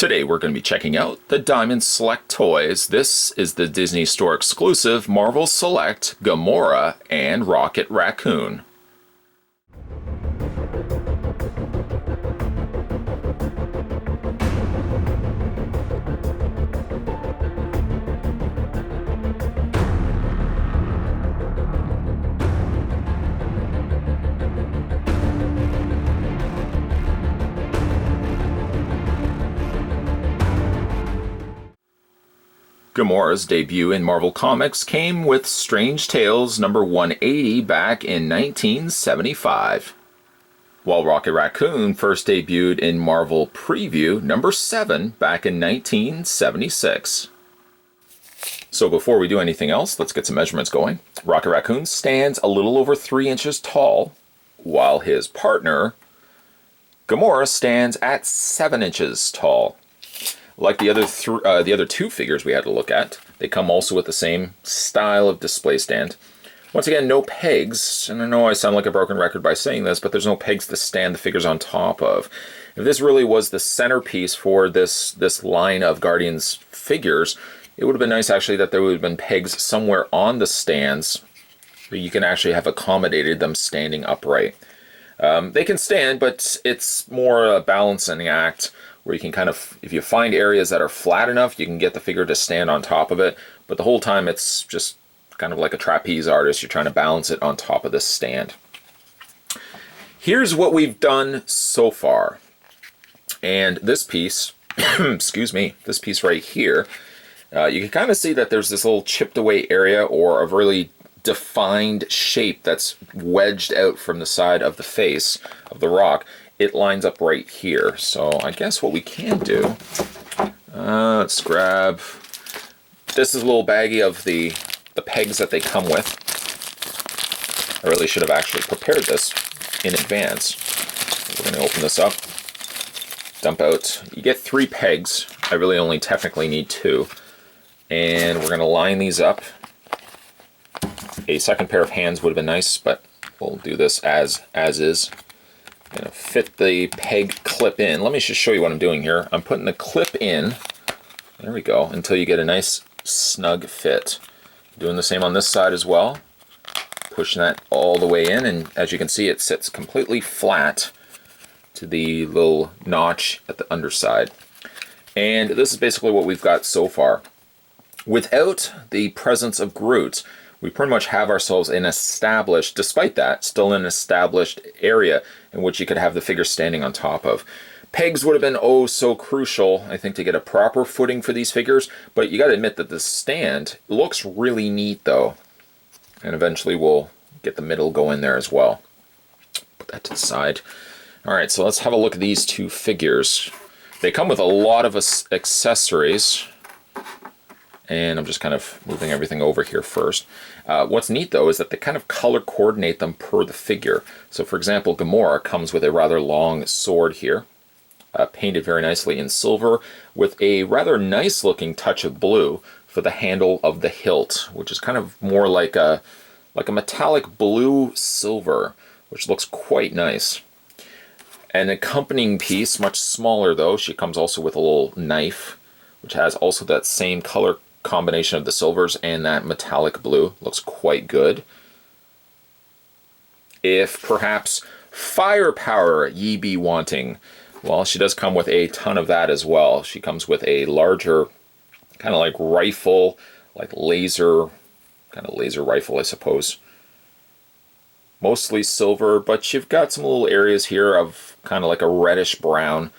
Today we're going to be checking out the Diamond Select toys. This is the Disney Store exclusive Marvel Select Gamora and Rocket Raccoon. Gamora's debut in Marvel Comics came with Strange Tales number 180 back in 1975, while Rocket Raccoon first debuted in Marvel Preview number 7 back in 1976. So before we do anything else, let's get some measurements going. Rocket Raccoon stands a little over 3 inches tall, while his partner, Gamora, stands at 7 inches tall. Like the other two figures we had to look at, they come also with the same style of display stand. Once again, no pegs, and I know I sound like a broken record by saying this, but there's no pegs to stand the figures on top of. If this really was the centerpiece for this line of Guardians figures, it would have been nice actually that there would have been pegs somewhere on the stands where you can actually have accommodated them standing upright. They can stand, but it's more a balancing act where you can kind of, if you find areas that are flat enough, you can get the figure to stand on top of it. But the whole time it's just kind of like a trapeze artist. You're trying to balance it on top of this stand. Here's what we've done so far. And this piece, excuse me, this piece right here, you can kind of see that there's this little chipped away area or a really defined shape that's wedged out from the side of the face of the rock. It lines up right here. So I guess what we can do, let's grab, this is a little baggie of the pegs that they come with. I really should have actually prepared this in advance. We're going to open this up, dump out, you get 3 pegs. I really only technically need 2. And we're going to line these up. A second pair of hands would have been nice, but we'll do this as is. Gonna fit the peg clip in. Let me just show you what I'm doing here. I'm putting the clip in, there we go, until you get a nice snug fit. Doing the same on this side as well. Pushing that all the way in, and as you can see, it sits completely flat to the little notch at the underside. And this is basically what we've got so far. Without the presence of Groot, we pretty much have ourselves an established, despite that, still an established area in which you could have the figure standing on top of. Pegs would have been oh so crucial, I think, to get a proper footing for these figures, but you got to admit that the stand looks really neat though. And eventually we'll get the middle go in there as well. Put that to the side. Alright, so let's have a look at these 2 figures. They come with a lot of accessories. And I'm just kind of moving everything over here first. What's neat though is that they kind of color coordinate them per the figure. So for example, Gamora comes with a rather long sword here, painted very nicely in silver, with a rather nice looking touch of blue for the handle of the hilt, which is kind of more like a metallic blue silver, which looks quite nice. An accompanying piece, much smaller though, she comes also with a little knife, which has also that same color combination of the silvers and that metallic blue. Looks quite good. If perhaps firepower ye be wanting, well, she does come with a ton of that as well. She comes with a larger kind of like rifle, like laser, kind of laser rifle, I suppose. Mostly silver, but you've got some little areas here of kind of like a reddish brown,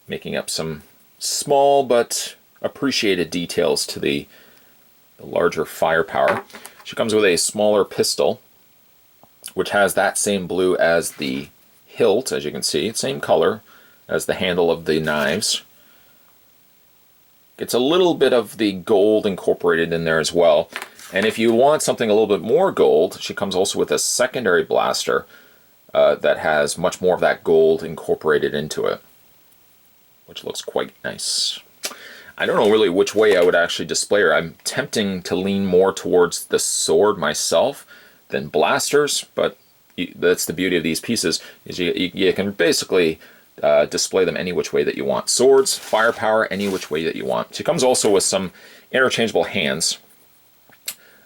making up some small but appreciated details to the larger firepower. She comes with a smaller pistol, which has that same blue as the hilt, as you can see, same color as the handle of the knives. Gets a little bit of the gold incorporated in there as well. And if you want something a little bit more gold, she comes also with a secondary blaster that has much more of that gold incorporated into it, which looks quite nice. I don't know really which way I would actually display her. I'm tempting to lean more towards the sword myself than blasters, but that's the beauty of these pieces, is you can basically display them any which way that you want. Swords, firepower, any which way that you want. She comes also with some interchangeable hands.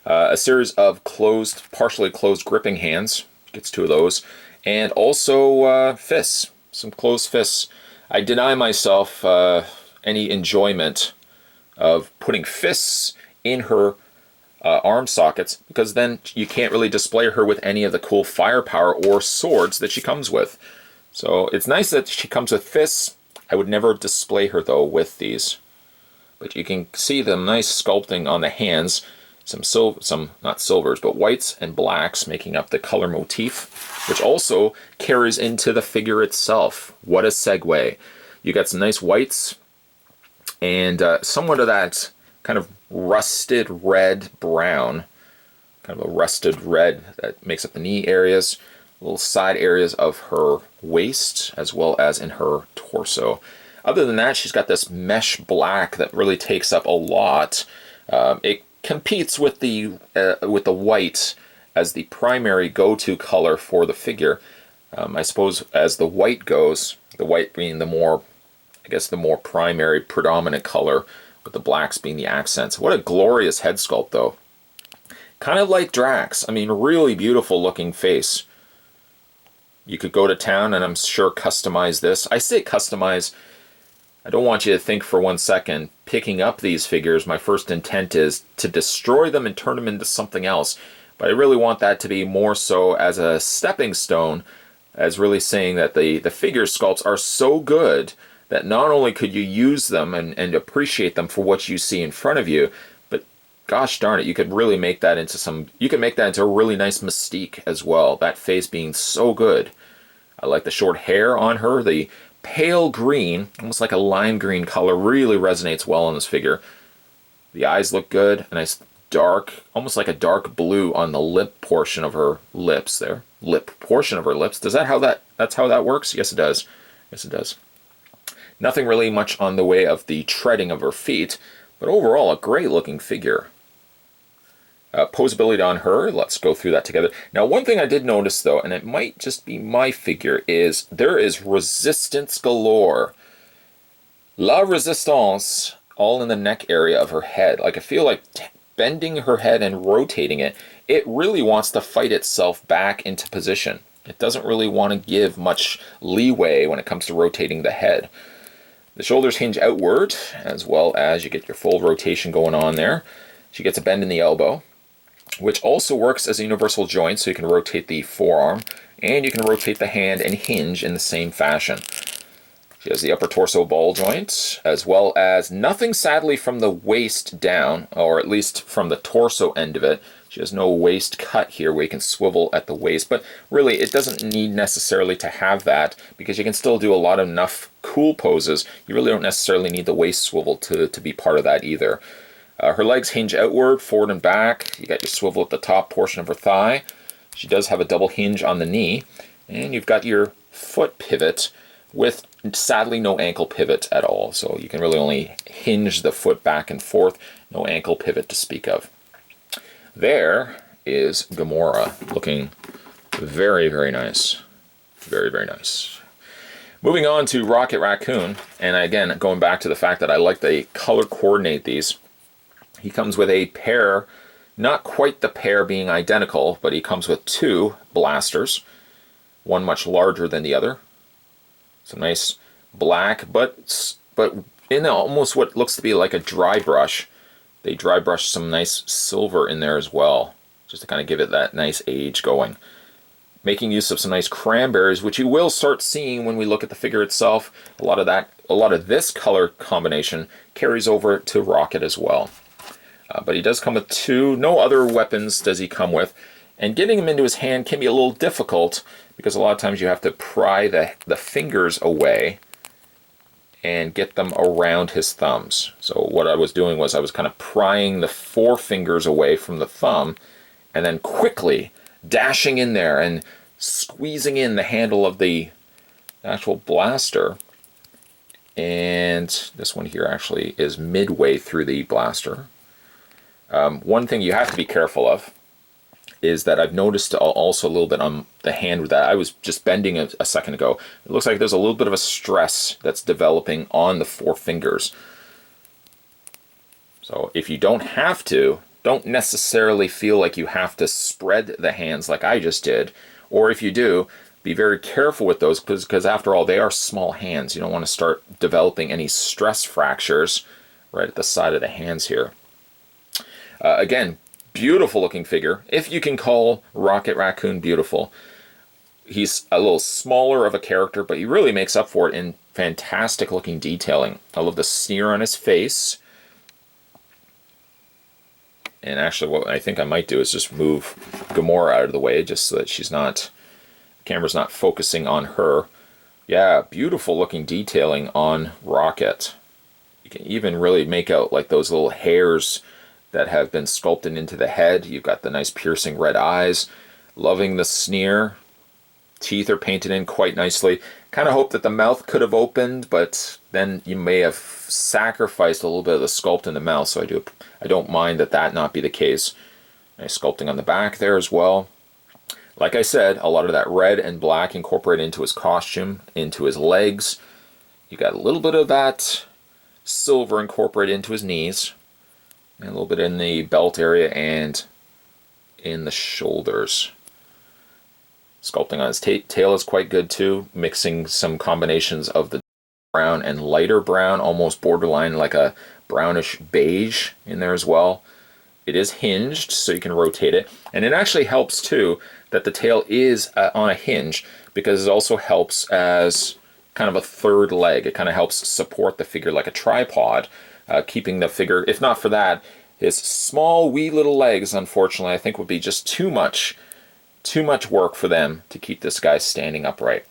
A series of partially closed gripping hands. Gets 2 of those. And also fists. Some closed fists. I deny myself any enjoyment of putting fists in her arm sockets, because then you can't really display her with any of the cool firepower or swords that she comes with. So it's nice that she comes with fists. I would never display her though with these. But you can see the nice sculpting on the hands. Some not silvers, but whites and blacks making up the color motif, which also carries into the figure itself. What a segue. You got some nice whites and somewhat of that kind of rusted red brown, kind of a rusted red that makes up the knee areas, little side areas of her waist, as well as in her torso. Other than that, she's got this mesh black that really takes up a lot. It competes with the white as the primary go-to color for the figure. I suppose as the white goes, the white being the more, I guess, the more primary, predominant color, with the blacks being the accents. What a glorious head sculpt, though. Kind of like Drax. I mean, really beautiful looking face. You could go to town and I'm sure customize this. I say customize. I don't want you to think for 1 second, picking up these figures, my first intent is to destroy them and turn them into something else. But I really want that to be more so as a stepping stone, as really saying that the figure sculpts are so good that not only could you use them and appreciate them for what you see in front of you, but gosh darn it, you could really make that into a really nice mystique as well. That face being so good. I like the short hair on her. The pale green, almost like a lime green color, really resonates well on this figure. The eyes look good. A nice dark, almost like a dark blue on the lip portion of her lips there. Lip portion of her lips. That's how that works? Yes, it does. Yes, it does. Nothing really much on the way of the treading of her feet, but overall a great looking figure. Posability on her, let's go through that together. Now, one thing I did notice though, and it might just be my figure, is there is resistance galore. La resistance, all in the neck area of her head. Like, I feel like bending her head and rotating it, it really wants to fight itself back into position. It doesn't really want to give much leeway when it comes to rotating the head. The shoulders hinge outward, as well as you get your full rotation going on there. She gets a bend in the elbow, which also works as a universal joint, so you can rotate the forearm, and you can rotate the hand and hinge in the same fashion. She has the upper torso ball joint, as well as nothing, sadly, from the waist down, or at least from the torso end of it. She has no waist cut here where you can swivel at the waist, but really it doesn't need necessarily to have that, because you can still do a lot of enough cool poses. You really don't necessarily need the waist swivel to be part of that either. Her legs hinge outward, forward and back. You got your swivel at the top portion of her thigh. She does have a double hinge on the knee, and you've got your foot pivot with sadly no ankle pivot at all. So you can really only hinge the foot back and forth, no ankle pivot to speak of. There is Gamora, looking very, very nice. Very, very nice. Moving on to Rocket Raccoon, and again, going back to the fact that I like to color coordinate these. He comes with a pair, not quite the pair being identical, but he comes with 2 blasters, one much larger than the other. Some nice black, but in almost what looks to be like a dry brush. They dry brush some nice silver in there as well, just to kind of give it that nice age going. Making use of some nice cranberries, which you will start seeing when we look at the figure itself. A lot of this color combination carries over to Rocket as well. But he does come with 2. No other weapons does he come with. And getting him into his hand can be a little difficult, because a lot of times you have to pry the fingers away and get them around his thumbs. So what I was doing was I was kind of prying the 4 fingers away from the thumb, and then quickly dashing in there and squeezing in the handle of the actual blaster. And this one here actually is midway through the blaster. One thing you have to be careful of is that I've noticed also a little bit on the hand that I was just bending a second ago. It looks like there's a little bit of a stress that's developing on the 4 fingers. So if you don't have to, don't necessarily feel like you have to spread the hands like I just did. Or if you do, be very careful with those because after all, they are small hands. You don't want to start developing any stress fractures right at the side of the hands here. Again, beautiful looking figure. If you can call Rocket Raccoon beautiful. He's a little smaller of a character, but he really makes up for it in fantastic looking detailing. I love the sneer on his face. And actually what I think I might do is just move Gamora out of the way just so that the camera's not focusing on her. Yeah, beautiful looking detailing on Rocket. You can even really make out like those little hairs that have been sculpted into the head. You've got the nice piercing red eyes. Loving the sneer. Teeth are painted in quite nicely. Kind of hope that the mouth could have opened, but then you may have sacrificed a little bit of the sculpt in the mouth, so I don't mind that not be the case. Nice sculpting on the back there as well. Like I said, a lot of that red and black incorporated into his costume, into his legs. You got a little bit of that silver incorporated into his knees, and a little bit in the belt area and in the shoulders. Sculpting on his tail is quite good too, mixing some combinations of the brown and lighter brown, almost borderline like a brownish beige in there as well. It is hinged, so you can rotate it. And it actually helps too that the tail is on a hinge, because it also helps as kind of a third leg. It kind of helps support the figure like a tripod, keeping the figure, if not for that, his small wee little legs, unfortunately, I think would be just too much work for them to keep this guy standing upright.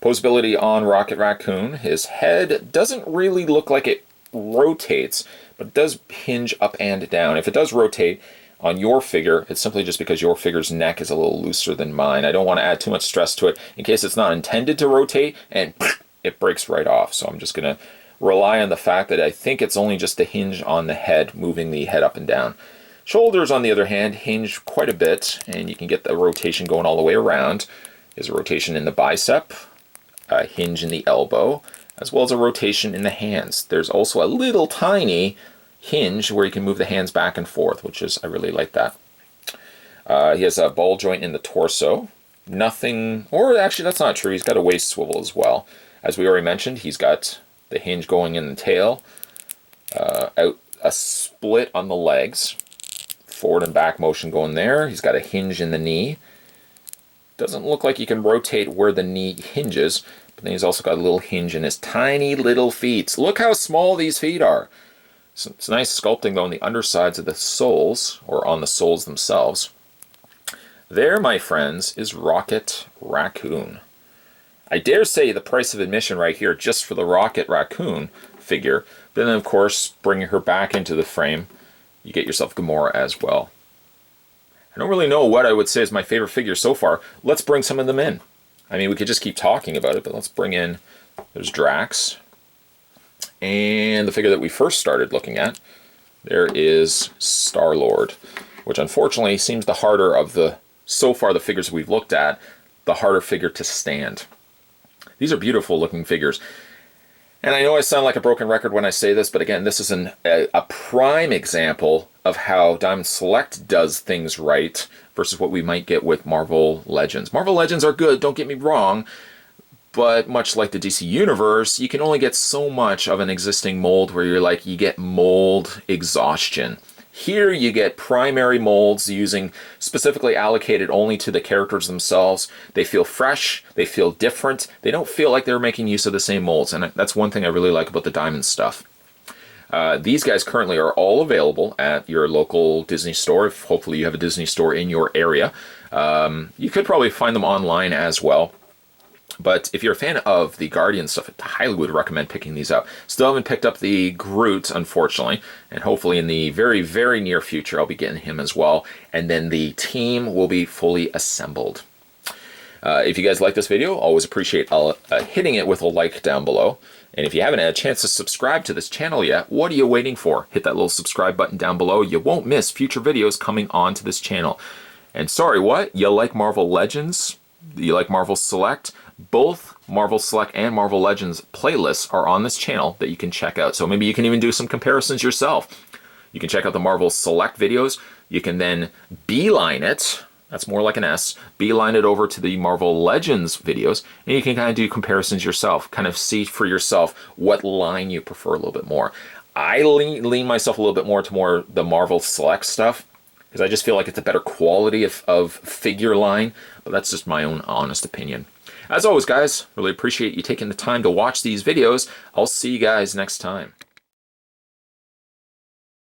Posability on Rocket Raccoon. His head doesn't really look like it rotates, but it does hinge up and down. If it does rotate on your figure, it's simply just because your figure's neck is a little looser than mine. I don't want to add too much stress to it in case it's not intended to rotate and it breaks right off. So I'm just going to rely on the fact that I think it's only just the hinge on the head, moving the head up and down. Shoulders, on the other hand, hinge quite a bit, and you can get the rotation going all the way around. There's a rotation in the bicep, a hinge in the elbow, as well as a rotation in the hands. There's also a little tiny hinge where you can move the hands back and forth, which is, I really like that. He has a ball joint in the torso. Nothing, or actually that's not true, he's got a waist swivel as well. As we already mentioned, he's got the hinge going in the tail, out a split on the legs. Forward and back motion going there. He's got a hinge in the knee. Doesn't look like you can rotate where the knee hinges, but then he's also got a little hinge in his tiny little feet. Look how small these feet are. So it's nice sculpting though on the undersides of the soles, or on the soles themselves. There, my friends, is Rocket Raccoon. I dare say the price of admission right here just for the Rocket Raccoon figure, but then of course bringing her back into the frame, you get yourself Gamora as well. I don't really know what I would say is my favorite figure so far. Let's bring some of them in. I mean, we could just keep talking about it, but let's bring in, there's Drax. And the figure that we first started looking at, there is Star-Lord, which unfortunately seems the harder of the, so far the figures we've looked at, the harder figure to stand. These are beautiful looking figures. And I know I sound like a broken record when I say this, but again, this is a prime example of how Diamond Select does things right versus what we might get with Marvel Legends. Marvel Legends are good, don't get me wrong, but much like the DC Universe, you can only get so much of an existing mold where you get mold exhaustion. Here you get primary molds using specifically allocated only to the characters themselves. They feel fresh, they feel different, they don't feel like they're making use of the same molds, and that's one thing I really like about the Diamond stuff. These guys currently are all available at your local Disney store, if hopefully you have a Disney store in your area. You could probably find them online as well. But if you're a fan of the Guardian stuff, I highly would recommend picking these up. Still haven't picked up the Groot, unfortunately, and hopefully in the very, very near future I'll be getting him as well, and then the team will be fully assembled. If you guys like this video, always appreciate hitting it with a like down below. And if you haven't had a chance to subscribe to this channel yet, what are you waiting for? Hit that little subscribe button down below. You won't miss future videos coming onto this channel. And sorry, what? You like Marvel Legends? You like Marvel Select? Both Marvel Select and Marvel Legends playlists are on this channel that you can check out. So maybe you can even do some comparisons yourself. You can check out the Marvel Select videos. You can then beeline it. That's more like an S. Beeline it over to the Marvel Legends videos, and you can kind of do comparisons yourself, kind of see for yourself what line you prefer a little bit more. I lean myself a little bit more to the Marvel Select stuff, because I just feel like it's a better quality of figure line, but that's just my own honest opinion. As always, guys, really appreciate you taking the time to watch these videos. I'll see you guys next time.